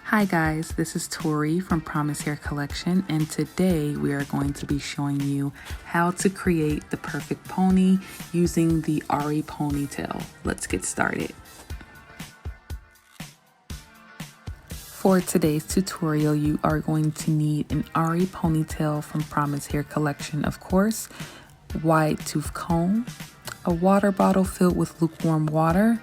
Hi guys, this is Tori from Promise Hair Collection, and today we are going to be showing you how to create the perfect pony using the Ari Ponytail. Let's get started. For today's tutorial, you are going to need an Ari Ponytail from Promise Hair Collection, of course, wide tooth comb, a water bottle filled with lukewarm water,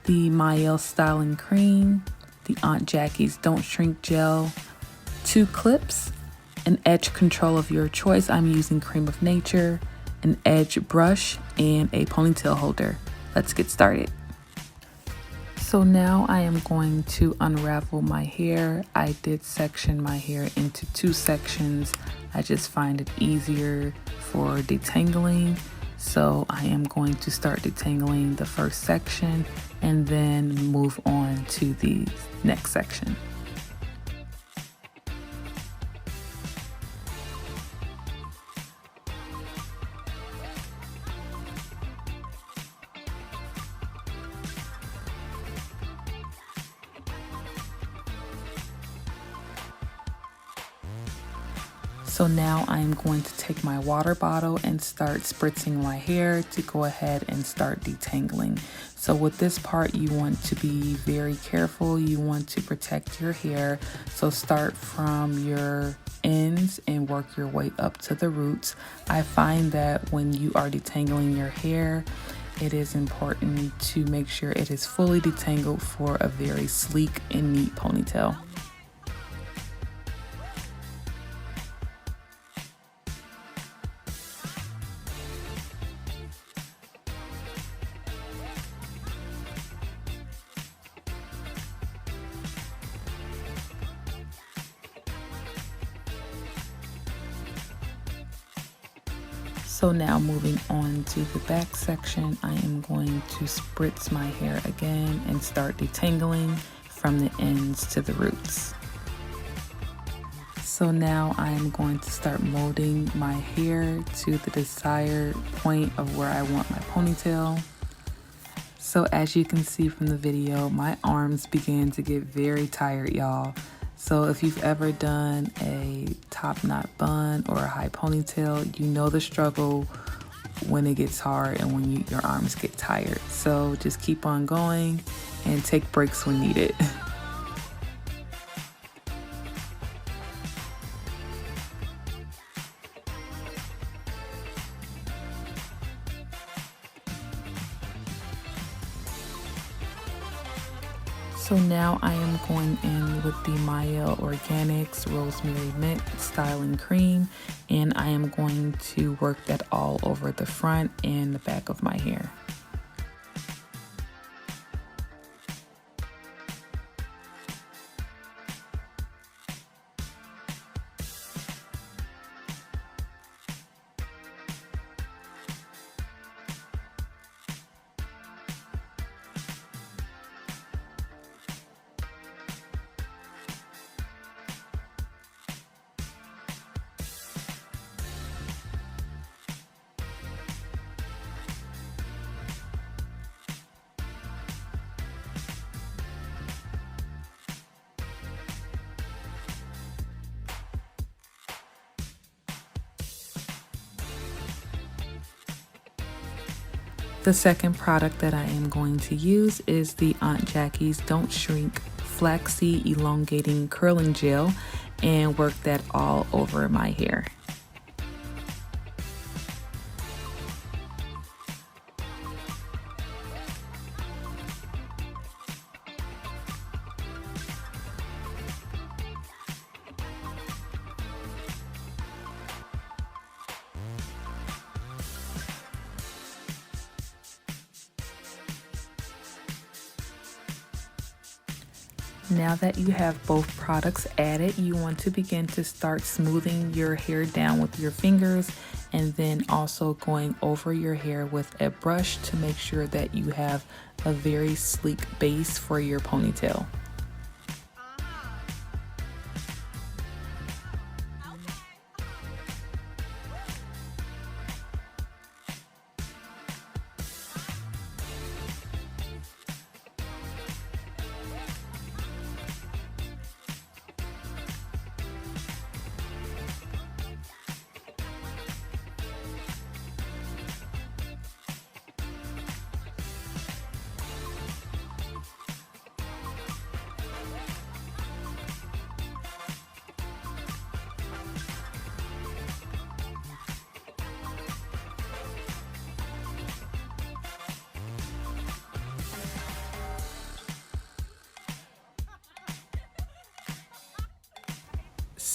the Mael styling cream, the Aunt Jackie's Don't Shrink gel, 2 clips, an edge control of your choice. I'm using Cream of Nature, an edge brush, and a ponytail holder. Let's get started. So now I am going to unravel my hair. I did section my hair into 2 sections. I just find it easier for detangling. So I am going to start detangling the first section and then move on to the next section. So now I'm going to take my water bottle and start spritzing my hair to go ahead and start detangling. So with this part, you want to be very careful. You want to protect your hair. So start from your ends and work your way up to the roots. I find that when you are detangling your hair, it is important to make sure it is fully detangled for a very sleek and neat ponytail. So now moving on to the back section, I am going to spritz my hair again and start detangling from the ends to the roots. So now I'm going to start molding my hair to the desired point of where I want my ponytail. So as you can see from the video, my arms began to get very tired, y'all. So if you've ever done a top knot bun or a high ponytail, you know the struggle when it gets hard and when your arms get tired. So just keep on going and take breaks when needed. So now I am going in with the Mael Organics Rosemary Mint Styling Cream, and I am going to work that all over the front and the back of my hair. The second product that I am going to use is the Aunt Jackie's Don't Shrink Flaxseed Elongating Curling Gel, and work that all over my hair. Now that you have both products added, you want to begin to start smoothing your hair down with your fingers, and then also going over your hair with a brush to make sure that you have a very sleek base for your ponytail.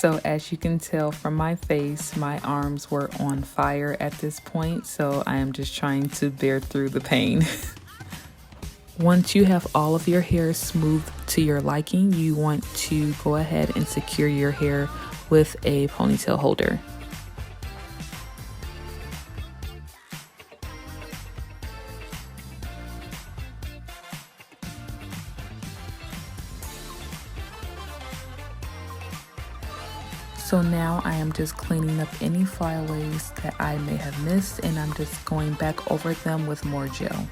So as you can tell from my face, my arms were on fire at this point, so I am just trying to bear through the pain. Once you have all of your hair smoothed to your liking, you want to go ahead and secure your hair with a ponytail holder. So now I am just cleaning up any flyaways that I may have missed, and I'm just going back over them with more gel.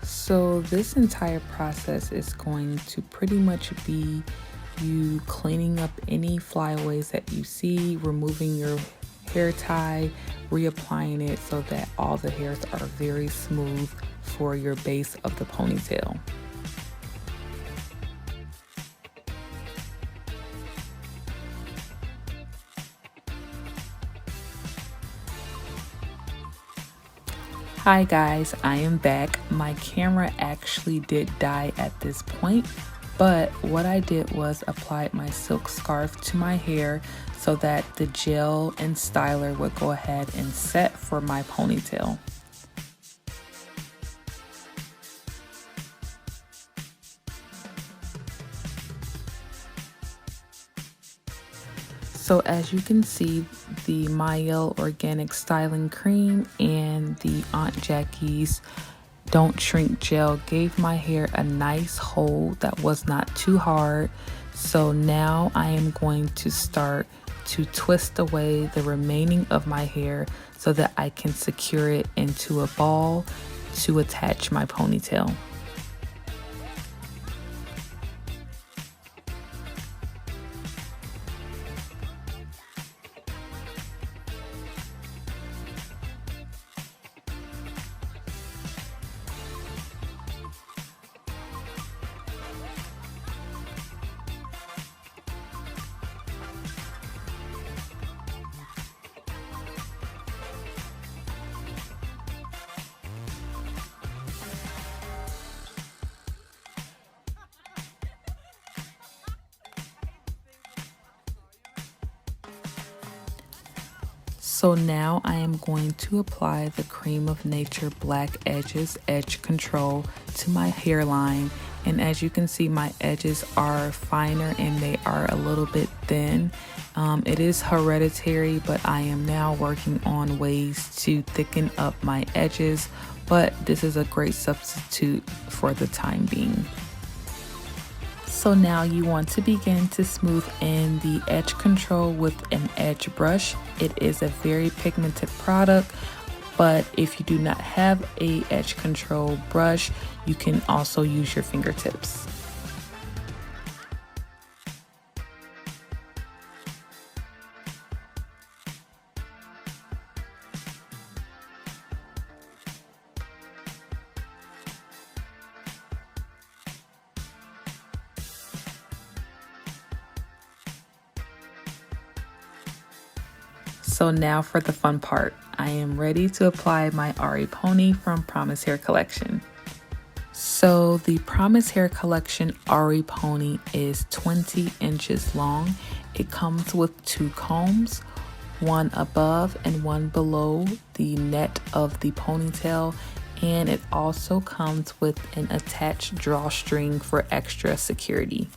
So this entire process is going to pretty much be you cleaning up any flyaways that you see, removing your hair tie, reapplying it so that all the hairs are very smooth for your base of the ponytail. Hi guys, I am back. My camera actually did die at this point, but what I did was applied my silk scarf to my hair so that the gel and styler would go ahead and set for my ponytail. So as you can see, the Mael Organic Styling Cream and the Aunt Jackie's Don't Shrink Gel gave my hair a nice hold that was not too hard. So now I am going to start to twist away the remaining of my hair so that I can secure it into a ball to attach my ponytail. So now I am going to apply the Cream of Nature Black Edges Edge Control to my hairline. And as you can see, my edges are finer and they are a little bit thin. It is hereditary, but I am now working on ways to thicken up my edges. But this is a great substitute for the time being. So now you want to begin to smooth in the edge control with an edge brush. It is a very pigmented product, but if you do not have a edge control brush, you can also use your fingertips. So now for the fun part. I am ready to apply my Ari Pony from Promise Hair Collection. So the Promise Hair Collection Ari Pony is 20 inches long. It comes with 2 combs, one above and one below the net of the ponytail, and it also comes with an attached drawstring for extra security.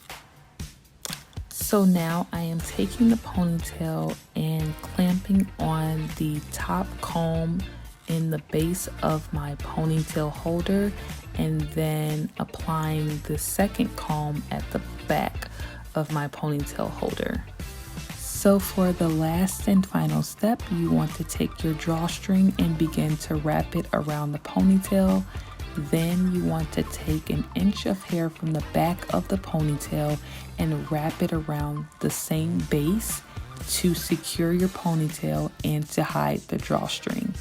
So now I am taking the ponytail and clamping on the top comb in the base of my ponytail holder, and then applying the second comb at the back of my ponytail holder. So for the last and final step, you want to take your drawstring and begin to wrap it around the ponytail. Then you want to take an inch of hair from the back of the ponytail and wrap it around the same base to secure your ponytail and to hide the drawstring.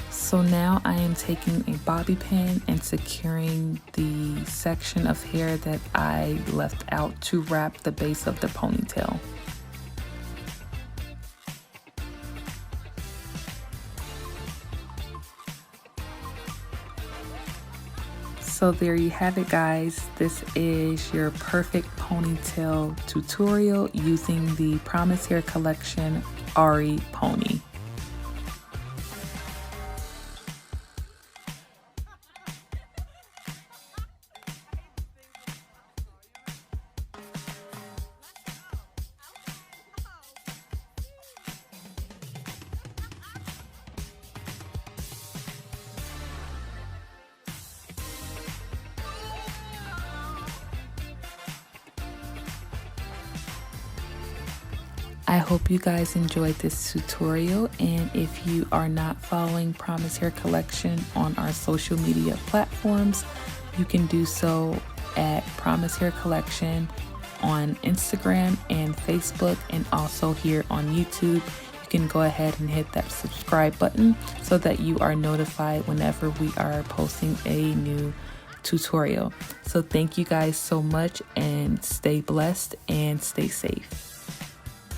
So now I am taking a bobby pin and securing the section of hair that I left out to wrap the base of the ponytail. So there you have it, guys. This is your perfect ponytail tutorial using the Promise Hair Collection Ari Pony. I hope you guys enjoyed this tutorial, and if you are not following Promise Hair Collection on our social media platforms, you can do so at Promise Hair Collection on Instagram and Facebook, and also here on YouTube. You can go ahead and hit that subscribe button so that you are notified whenever we are posting a new tutorial. So thank you guys so much, and stay blessed and stay safe.